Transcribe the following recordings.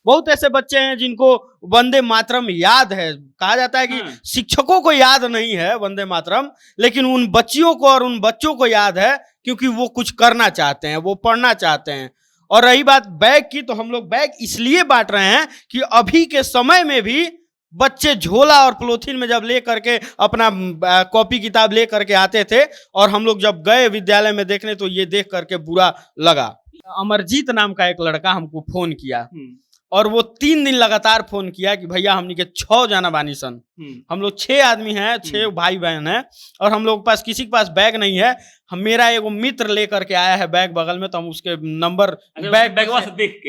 बहुत ऐसे बच्चे हैं जिनको वंदे मातरम याद है। कहा जाता है कि शिक्षकों को याद नहीं है वंदे मातरम, लेकिन उन बच्चियों को और उन बच्चों को याद है, क्योंकि वो कुछ करना चाहते हैं, वो पढ़ना चाहते हैं। और रही बात बैग की, तो हम लोग बैग इसलिए बांट रहे हैं कि अभी के समय में भी बच्चे झोला और पॉलीथीन में जब ले करके अपना कॉपी किताब ले करके आते थे, और हम लोग जब गए विद्यालय में देखने तो ये देख करके बुरा लगा। अमरजीत नाम का एक लड़का हमको फोन किया, और वो 3 दिन लगातार फोन किया कि भैया हमनी के 6 जाना बानी सन, हम लोग 6 आदमी हैं, 6 भाई बहन हैं, और हम लोग के पास किसी के पास बैग नहीं है। हम मेरा एगो मित्र लेकर के आया है बैग बगल में, तो हम उसके नंबर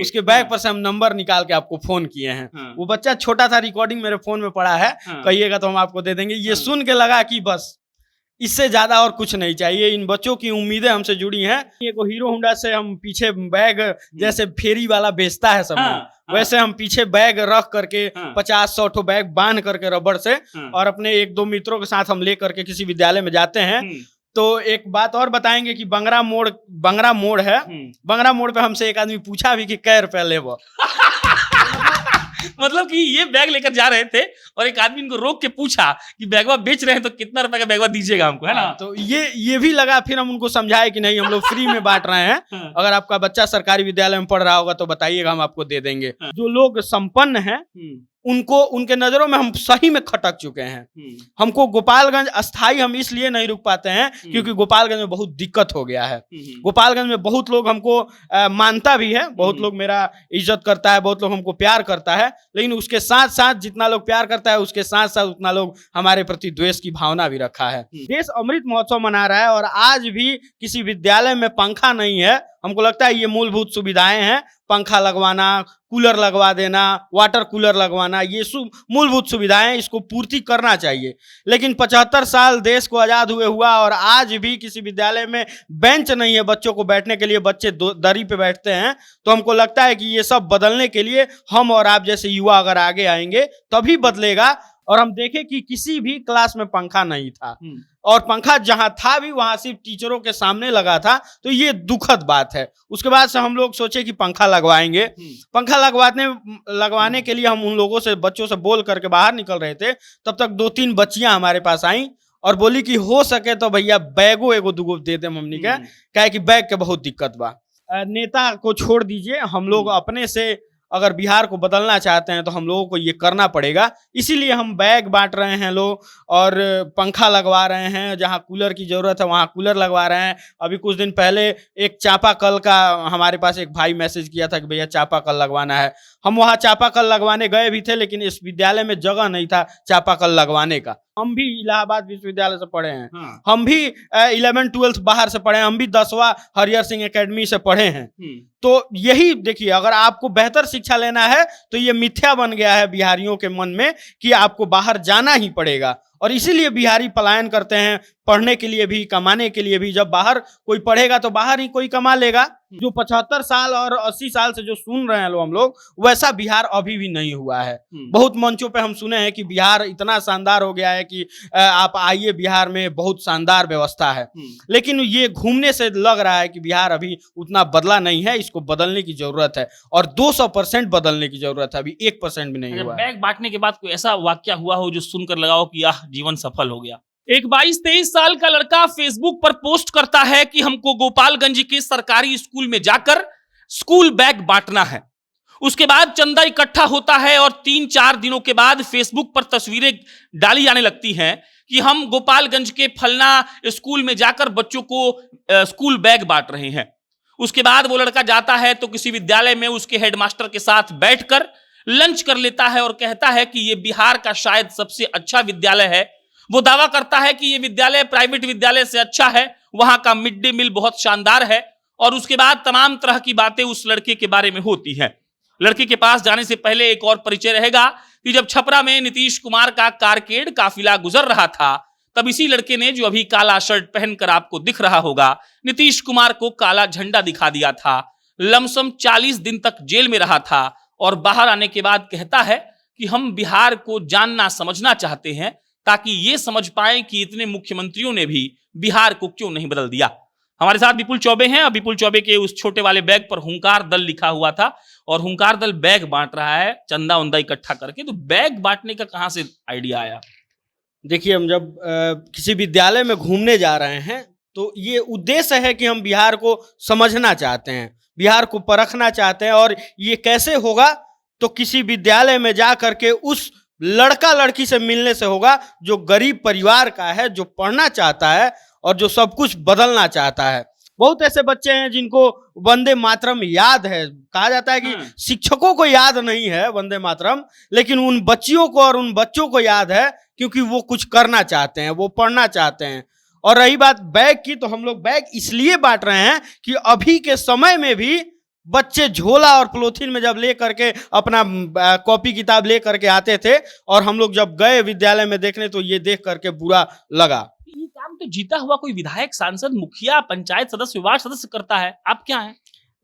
उसके बैग पर से हम नंबर निकाल के आपको फोन किए हैं। वो बच्चा छोटा था, रिकॉर्डिंग मेरे फोन में पड़ा है, कहिएगा तो हम आपको दे देंगे। ये सुन के लगा कि बस इससे ज्यादा और कुछ नहीं चाहिए। इन बच्चों की उम्मीदें हमसे जुड़ी हैं। ये को हीरो होंडा से हम पीछे बैग, जैसे फेरी वाला बेचता है सब वैसे हम पीछे बैग रख करके 50-100 बैग बांध करके रबड़ से, और अपने 1-2 मित्रों के साथ हम ले करके किसी विद्यालय में जाते हैं। तो एक बात और बताएंगे कि बंगरा मोड़ है, बंगरा मोड़ पे हमसे एक आदमी पूछा भी कि कै रुपया ले वो मतलब कि ये बैग लेकर जा रहे थे और एक आदमी इनको रोक के पूछा कि बैगवा बेच रहे हैं तो कितना रुपए का बैगवा दीजिएगा हमको, है ना। तो ये भी लगा। फिर हम उनको समझाए कि नहीं, हम लोग फ्री में बांट रहे हैं, अगर आपका बच्चा सरकारी विद्यालय में पढ़ रहा होगा तो बताइएगा, हम आपको दे देंगे। जो लोग संपन्न हैं उनको, उनके नजरों में हम सही में खटक चुके हैं। हमको गोपालगंज अस्थाई हम इसलिए नहीं रुक पाते हैं क्योंकि गोपालगंज में बहुत दिक्कत हो गया है। गोपालगंज में बहुत लोग हमको मानता भी है, बहुत लोग मेरा इज्जत करता है, बहुत लोग हमको प्यार करता है, लेकिन उसके साथ साथ जितना लोग प्यार करता है उसके साथ साथ उतना लोग हमारे प्रति द्वेष की भावना भी रखा है। देश अमृत महोत्सव मना रहा है और आज भी किसी विद्यालय में पंखा नहीं है। हमको लगता है ये मूलभूत सुविधाएं हैं, पंखा लगवाना, कूलर लगवा देना, वाटर कूलर लगवाना, ये मूलभूत सुविधाएं, इसको पूर्ति करना चाहिए। लेकिन 75 साल देश को आजाद हुए हुआ और आज भी किसी विद्यालय में बेंच नहीं है बच्चों को बैठने के लिए, बच्चे दरी पे बैठते हैं। तो हमको लगता है कि ये सब बदलने के लिए हम और आप जैसे युवा अगर आगे आएंगे तभी बदलेगा। और हम देखें कि किसी भी क्लास में पंखा नहीं था, और पंखा जहां था भी वहां सिर्फ टीचरों के सामने लगा था, तो ये दुखद बात है। उसके बाद से हम लोग सोचे कि पंखा लगवाएंगे। पंखा लगवाने के लिए हम उन लोगों से, बच्चों से बोल करके बाहर निकल रहे थे, तब तक 2-3 बच्चियां हमारे पास आई और बोली कि हो सके तो भैया बैगो एगो दुगो दे दे मम्मी के, क्या कि बैग के बहुत दिक्कत बा। नेता को छोड़ दीजिए, हम लोग अपने से अगर बिहार को बदलना चाहते हैं तो हम लोगों को ये करना पड़ेगा। इसीलिए हम बैग बांट रहे हैं लोग, और पंखा लगवा रहे हैं, जहां कूलर की जरूरत है वहां कूलर लगवा रहे हैं। अभी कुछ दिन पहले एक चापाकल का हमारे पास एक भाई मैसेज किया था कि भैया चापाकल लगवाना है। हम वहां चापाकल लगवाने गए भी थे, लेकिन इस विद्यालय में जगह नहीं था चापाकल लगवाने का। हम भी इलाहाबाद विश्वविद्यालय से पढ़े हैं, हम भी 11th-12th बाहर से पढ़े हैं, हम भी 10वां हरिहर सिंह एकेडमी से पढ़े हैं। तो यही देखिए, अगर आपको बेहतर शिक्षा लेना है तो ये मिथ्या बन गया है बिहारियों के मन में कि आपको बाहर जाना ही पड़ेगा, और इसीलिए बिहारी पलायन करते हैं पढ़ने के लिए भी, कमाने के लिए भी। जब बाहर कोई पढ़ेगा तो बाहर ही कोई कमा लेगा। जो 75 साल और 80 साल से जो सुन रहे हैं हम लोग, वैसा बिहार अभी भी नहीं हुआ है। बहुत मंचों पे हम सुने हैं कि बिहार इतना शानदार हो गया है कि आप आइए, बिहार में बहुत शानदार व्यवस्था है। लेकिन ये घूमने से लग रहा है कि बिहार अभी उतना बदला नहीं है, इसको बदलने की जरूरत है, और 200% बदलने की जरूरत है, अभी 1% भी नहीं हुआ। बैग बांटने के बाद कोई ऐसा वाक्या हुआ हो जो सुनकर लगा हो कि जीवन सफल हो गया? एक 22-23 साल का लड़का फेसबुक पर पोस्ट करता है कि हमको गोपालगंज के सरकारी स्कूल में जाकर स्कूल बैग बांटना है। उसके बाद चंदा इकट्ठा होता है और 3-4 दिनों के बाद फेसबुक पर तस्वीरें डाली जाने लगती हैं कि हम गोपालगंज के फलना स्कूल में जाकर बच्चों को स्कूल बैग बांट रहे हैं। उसके बाद वो लड़का जाता है तो किसी विद्यालय में उसके हेडमास्टर के साथ बैठकर लंच कर लेता है और कहता है कि ये बिहार का शायद सबसे अच्छा विद्यालय है। वो दावा करता है कि ये विद्यालय प्राइवेट विद्यालय से अच्छा है, वहां का मिड डे मील बहुत शानदार है। और उसके बाद तमाम तरह की बातें उस लड़के के बारे में होती हैं। लड़के के पास जाने से पहले एक और परिचय रहेगा कि जब छपरा में नीतीश कुमार का कारकेड काफिला गुजर रहा था, तब इसी लड़के ने, जो अभी काला शर्ट पहनकर आपको दिख रहा होगा, नीतीश कुमार को काला झंडा दिखा दिया था। लमसम 40 दिन तक जेल में रहा था और बाहर आने के बाद कहता है कि हम बिहार को जानना समझना चाहते हैं ताकि ये समझ पाए कि इतने मुख्यमंत्रियों ने भी बिहार को क्यों नहीं बदल दिया। हमारे साथ विपुल चौबे हैं। विपुल चौबे के उस छोटे वाले बैग पर हुंकार दल लिखा हुआ था और हुंकार दल बैग बांट रहा है चंदा उंदा इकट्ठा करके। तो बैग बांटने का कहां से आइडिया आया? देखिए, हम जब किसी विद्यालय में घूमने जा रहे हैं तो ये उद्देश्य है कि हम बिहार को समझना चाहते हैं, बिहार को परखना चाहते हैं। और ये कैसे होगा? तो किसी विद्यालय में जा करके उस लड़का लड़की से मिलने से होगा जो गरीब परिवार का है, जो पढ़ना चाहता है और जो सब कुछ बदलना चाहता है। बहुत ऐसे बच्चे हैं जिनको वंदे मातरम याद है। कहा जाता है कि शिक्षकों को याद नहीं है वंदे मातरम, लेकिन उन बच्चियों को और उन बच्चों को याद है, क्योंकि वो कुछ करना चाहते हैं, वो पढ़ना चाहते हैं। और रही बात बैग की, तो हम लोग बैग इसलिए बांट रहे हैं कि अभी के समय में भी बच्चे झोला और पॉलीथीन में जब ले करके अपना कॉपी किताब ले करके आते थे, और हम लोग जब गए विद्यालय में देखने तो ये देख करके बुरा लगा। ये काम तो जीता हुआ कोई विधायक, सांसद, मुखिया, पंचायत सदस्य, विभाग सदस्य करता है। आप क्या है?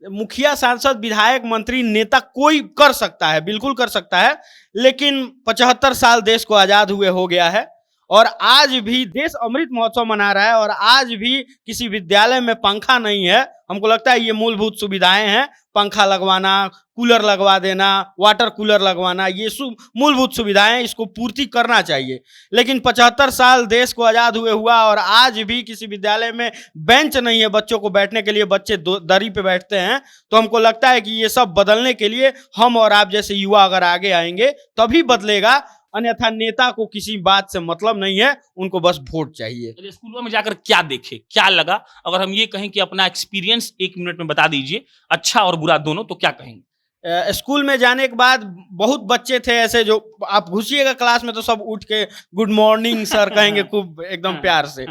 मुखिया, सांसद, विधायक, मंत्री, नेता कोई कर सकता है, बिल्कुल कर सकता है। लेकिन 75 साल देश को आजाद हुए हो गया है और आज भी देश अमृत महोत्सव मना रहा है और आज भी किसी विद्यालय में पंखा नहीं है। हमको लगता है ये मूलभूत सुविधाएं हैं, पंखा लगवाना, कूलर लगवा देना, वाटर कूलर लगवाना, ये मूलभूत सुविधाएं, इसको पूर्ति करना चाहिए। लेकिन 75 साल देश को आज़ाद हुए हुआ और आज भी किसी विद्यालय में बेंच नहीं है बच्चों को बैठने के लिए, बच्चे दरी पे बैठते हैं। तो हमको लगता है कि ये सब बदलने के लिए हम और आप जैसे युवा अगर आगे आएंगे तभी बदलेगा, अन्यथा नेता को किसी बात से मतलब नहीं है, उनको बस वोट चाहिए। स्कूलों में जाकर क्या देखे, क्या लगा? अगर हम ये कहें कि अपना एक्सपीरियंस 1 मिनट में बता दीजिए, अच्छा और बुरा दोनों, तो क्या कहेंगे? स्कूल में जाने के बाद बहुत बच्चे थे ऐसे, जो आप घुसिएगा क्लास में तो सब उठ के गुड मॉर्निंग सर कहेंगे खूब एकदम प्यार से।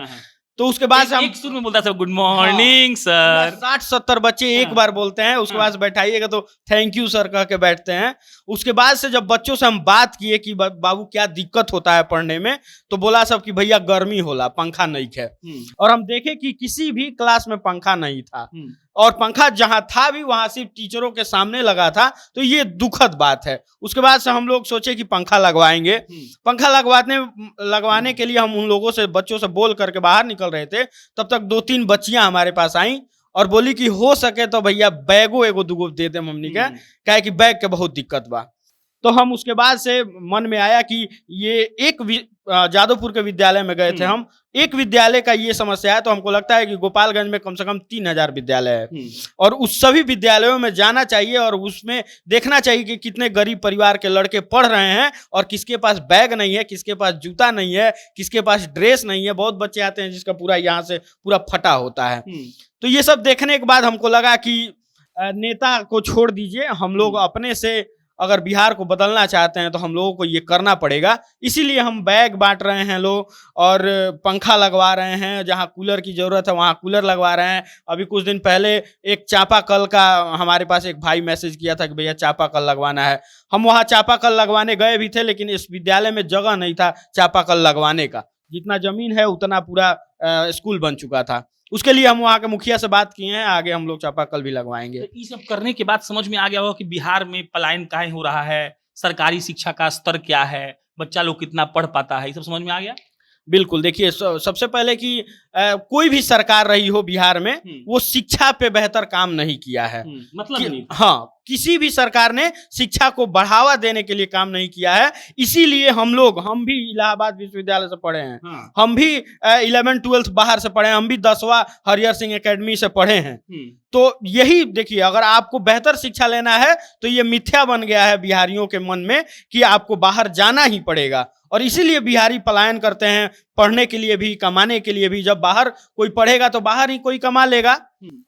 तो उसके बाद से हम एक सुर में बोलता है गुड मॉर्निंग सर। 60-70 बच्चे एक बार बोलते हैं, उसके बाद बैठाइएगा तो थैंक यू सर कह के बैठते हैं। उसके बाद से जब बच्चों से हम बात किए कि बाबू क्या दिक्कत होता है पढ़ने में, तो बोला सब कि भैया गर्मी होला, पंखा नहीं है। और हम देखे कि किसी भी क्लास में पंखा नहीं था, और पंखा जहां था भी वहां सिर्फ टीचरों के सामने लगा था। तो ये दुखद बात है। उसके बाद से हम लोग सोचे कि पंखा लगवाएंगे। पंखा लगवाने के लिए हम उन लोगों से, बच्चों से बोल करके बाहर निकल रहे थे, तब तक 2-3 बच्चियां हमारे पास आई और बोली कि हो सके तो भैया बैगो एगो दुगो दे दे मम्मी के, क्या कि बैग के बहुत दिक्कत बा। तो हम उसके बाद से मन में आया कि ये जादवपुर के विद्यालय में गए थे हम, एक विद्यालय का ये समस्या है। तो हमको लगता है कि गोपालगंज में कम से कम 3000 विद्यालय है और उस सभी विद्यालयों में जाना चाहिए और उसमें देखना चाहिए कि कितने गरीब परिवार के लड़के पढ़ रहे हैं और किसके पास बैग नहीं है, किसके पास जूता नहीं है, किसके पास ड्रेस नहीं है। बहुत बच्चे आते हैं जिसका पूरा यहाँ से पूरा फटा होता है। तो ये सब देखने के बाद हमको लगा कि नेता को छोड़ दीजिए, हम लोग अपने से अगर बिहार को बदलना चाहते हैं तो हम लोगों को ये करना पड़ेगा। इसीलिए हम बैग बांट रहे हैं लोग और पंखा लगवा रहे हैं, जहां कूलर की ज़रूरत है वहां कूलर लगवा रहे हैं। अभी कुछ दिन पहले एक चापाकल का हमारे पास एक भाई मैसेज किया था कि भैया चापाकल लगवाना है। हम वहां चापाकल लगवाने गए भी थे, लेकिन इस विद्यालय में जगह नहीं था चापाकल लगवाने का। जितना जमीन है उतना पूरा स्कूल बन चुका था। उसके लिए हम वहाँ के मुखिया से बात किए हैं, आगे हम लोग चापाकल भी लगवाएंगे। तो ये सब करने के बाद समझ में आ गया होगा कि बिहार में पलायन काहे हो रहा है, सरकारी शिक्षा का स्तर क्या है, बच्चा लोग कितना पढ़ पाता है, ये सब समझ में आ गया। बिल्कुल, देखिए सबसे पहले कि कोई भी सरकार रही हो बिहार में, वो शिक्षा पे बेहतर काम नहीं किया है। मतलब नहीं। हाँ, किसी भी सरकार ने शिक्षा को बढ़ावा देने के लिए काम नहीं किया है। इसीलिए हम भी इलाहाबाद विश्वविद्यालय से पढ़े हैं, हम भी 11th-12th बाहर से पढ़े हैं, हम भी 10वां हरिहर सिंह एकेडमी से पढ़े हैं। तो यही देखिए, अगर आपको बेहतर शिक्षा लेना है तो ये मिथ्या बन गया है बिहारियों के मन में कि आपको बाहर जाना ही पड़ेगा, और इसीलिए बिहारी पलायन करते हैं, पढ़ने के लिए भी, कमाने के लिए भी। जब बाहर कोई पढ़ेगा तो बाहर ही कोई कमा लेगा।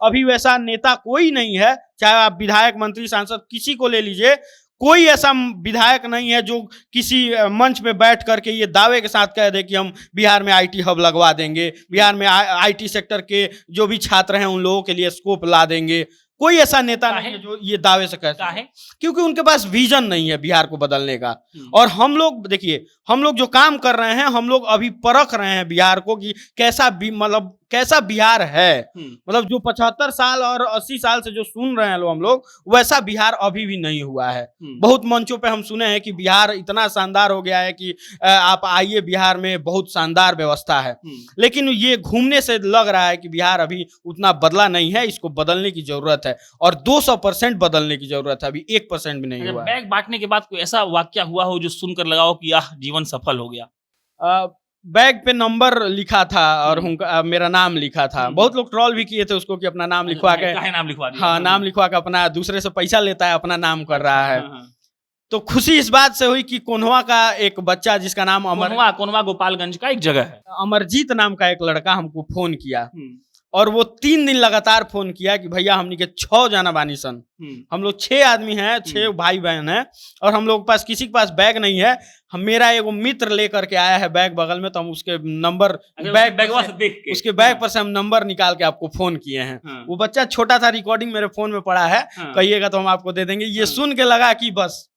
अभी वैसा नेता कोई नहीं है, चाहे आप विधायक, मंत्री, सांसद किसी को ले लीजिए, कोई ऐसा विधायक नहीं है जो किसी मंच पे बैठ करके ये दावे के साथ कह दे कि हम बिहार में आईटी हब लगवा देंगे, बिहार में आईटी सेक्टर के जो भी छात्र हैं उन लोगों के लिए स्कोप ला देंगे। कोई ऐसा नेता नहीं है जो ये दावे से कहता है, क्योंकि उनके पास विजन नहीं है बिहार को बदलने का। और हम लोग देखिए, हम लोग जो काम कर रहे हैं, हम लोग अभी परख रहे हैं बिहार को कि कैसा मतलब कैसा बिहार है। मतलब जो 75 साल और 80 साल से जो सुन रहे हैं लोग हम लोग, वैसा बिहार अभी भी नहीं हुआ है। बहुत मंचों पे हम सुने हैं कि बिहार इतना शानदार हो गया है कि आप आइए, बिहार में बहुत शानदार व्यवस्था है। लेकिन ये घूमने से लग रहा है कि बिहार अभी उतना बदला नहीं है, इसको बदलने की जरूरत है और 200% बदलने की जरूरत है, अभी 1% भी नहीं हुआ है। बैग बांटने के बाद कोई ऐसा वाक्या हुआ हो जो सुनकर लगा हो कि जीवन सफल हो गया? बैग पे नंबर लिखा था और मेरा नाम लिखा था। बहुत लोग ट्रोल भी किए थे उसको कि अपना नाम लिखवा के, नाम लिखवा दिया। हाँ, नाम लिखवा के अपना दूसरे से पैसा लेता है, अपना नाम कर रहा है। तो खुशी इस बात से हुई कि कोन्हवा का एक बच्चा जिसका नाम कोन्हवा गोपालगंज का एक जगह है, अमरजीत नाम का एक लड़का हमको फोन किया और वो 3 दिन लगातार फोन किया कि भैया हमनी के 6 जना बानी सन, हम लोग 6 आदमी हैं, 6 भाई बहन हैं और हम लोग के पास किसी के पास बैग नहीं है। हम मेरा एगो मित्र लेकर के आया है बैग बगल में, तो हम उसके नंबर उसके बैग पर से हम नंबर निकाल के आपको फोन किए हैं। वो बच्चा छोटा था, रिकॉर्डिंग मेरे फोन में पड़ा है, कहिएगा तो हम आपको दे देंगे। ये सुन के लगा कि बस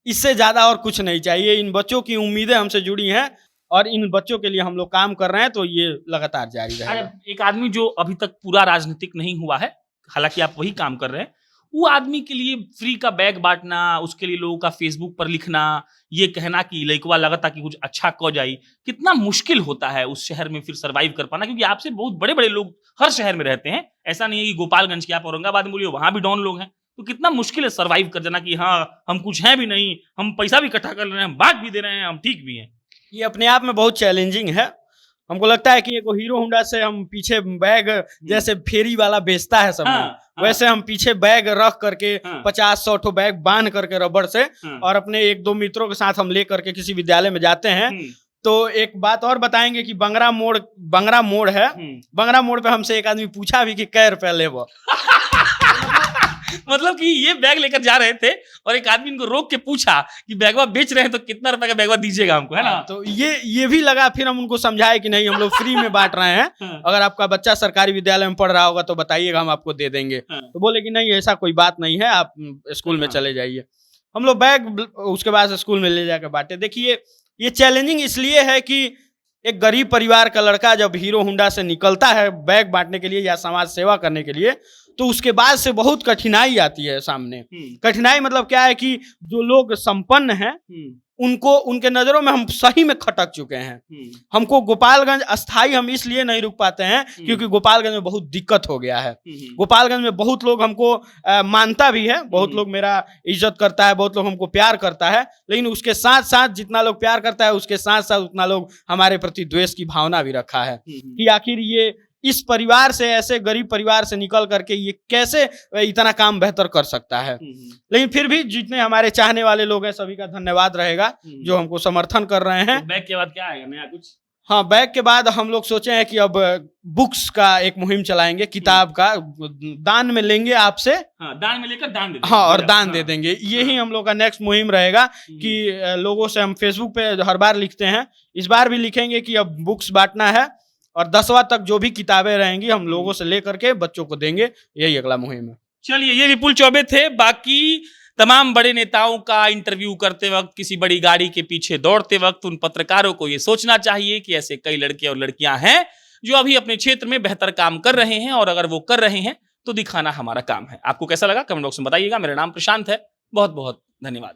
इससे ज्यादा और कुछ नहीं चाहिए। इन बच्चों की उम्मीदें हमसे जुड़ी हैं और इन बच्चों के लिए हम लोग काम कर रहे हैं, तो ये लगातार जारी रहेगा। एक आदमी जो अभी तक पूरा राजनीतिक नहीं हुआ है, हालांकि आप वही काम कर रहे हैं, वो आदमी के लिए फ्री का बैग बांटना, उसके लिए लोगों का फेसबुक पर लिखना, ये कहना कि लइकवा लगता कि कुछ अच्छा क जाई, कितना मुश्किल होता है उस शहर में फिर सर्वाइव कर पाना। क्योंकि आपसे बहुत बड़े बड़े लोग हर शहर में रहते हैं, ऐसा नहीं है कि गोपालगंज के आप औरंगाबाद में बोलिए वहां भी डॉन लोग हैं। तो कितना मुश्किल है सर्वाइव कर जाना कि हाँ हम कुछ हैं भी नहीं, हम पैसा भी इकट्ठा कर रहे हैं, हम बांट भी दे रहे हैं, हम ठीक भी हैं। ये अपने आप में बहुत चैलेंजिंग है। हमको लगता है कि एक हीरो होंडा से हम पीछे बैग जैसे फेरी वाला बेचता है सब, वैसे हम पीछे बैग रख करके 50-100 ठो बैग बांध करके रबड़ से और अपने 1-2 मित्रों के साथ हम ले करके किसी विद्यालय में जाते हैं। तो एक बात और बताएंगे कि बंगरा मोड़ है, बंगरा मोड़ पे हमसे एक आदमी पूछा भी कि कै रुपया ले वो मतलब कि ये बैग लेकर जा रहे थे और एक आदमी इनको रोक के पूछा कि बैगवा बेच रहे हैं तो कितना रुपए का बैगवा दीजिएगा हमको, है ना। तो ये भी लगा, फिर हम उनको समझाए कि नहीं, हम लोग फ्री में बांट रहे हैं, अगर आपका बच्चा सरकारी विद्यालय में पढ़ रहा होगा तो बताइएगा, हम आपको दे देंगे। तो बोले कि नहीं ऐसा कोई बात नहीं है, आप स्कूल में चले जाइए। हम लोग बैग उसके बाद स्कूल में ले जाकर बांटे। देखिए ये चैलेंजिंग इसलिए है कि एक गरीब परिवार का लड़का जब हीरो होंडा से निकलता है बैग बांटने के लिए या समाज सेवा करने के लिए, तो उसके बाद से बहुत कठिनाई आती है सामने। कठिनाई मतलब क्या है कि जो लोग संपन्न हैं उनको, उनके नजरों में हम सही में खटक चुके हैं। हमको गोपालगंज अस्थाई हम इसलिए नहीं रुक पाते हैं क्योंकि गोपालगंज में बहुत दिक्कत हो गया है। गोपालगंज में बहुत लोग हमको मानता भी है, बहुत लोग मेरा इज्जत करता है, बहुत लोग हमको प्यार करता है, लेकिन उसके साथ साथ जितना लोग प्यार करता है उसके साथ साथ उतना लोग हमारे प्रति द्वेष की भावना भी रखा है कि आखिर ये इस परिवार से, ऐसे गरीब परिवार से निकल करके ये कैसे इतना काम बेहतर कर सकता है। लेकिन फिर भी जितने हमारे चाहने वाले लोग हैं सभी का धन्यवाद रहेगा जो हमको समर्थन कर रहे हैं। तो बैग के बाद क्या आएगा नया कुछ? हाँ, बैग के बाद हम लोग सोचे हैं कि अब बुक्स का एक मुहिम चलाएंगे, किताब का दान में लेंगे आपसे, दान में लेकर दान दे देंगे। हाँ, और दान दे देंगे। यही हम लोग का नेक्स्ट मुहिम रहेगा कि लोगों से हम फेसबुक पे हर बार लिखते हैं, इस बार भी लिखेंगे कि अब बुक्स बांटना है और 10वां तक जो भी किताबें रहेंगी हम लोगों से लेकर के बच्चों को देंगे। यही अगला मुहिम है। चलिए, ये विपुल चौबे थे। बाकी तमाम बड़े नेताओं का इंटरव्यू करते वक्त, किसी बड़ी गाड़ी के पीछे दौड़ते वक्त उन पत्रकारों को ये सोचना चाहिए कि ऐसे कई लड़के और लड़कियां हैं जो अभी अपने क्षेत्र में बेहतर काम कर रहे हैं और अगर वो कर रहे हैं तो दिखाना हमारा काम है। आपको कैसा लगा कमेंट बॉक्स में बताइएगा। मेरा नाम प्रशांत है। बहुत बहुत धन्यवाद।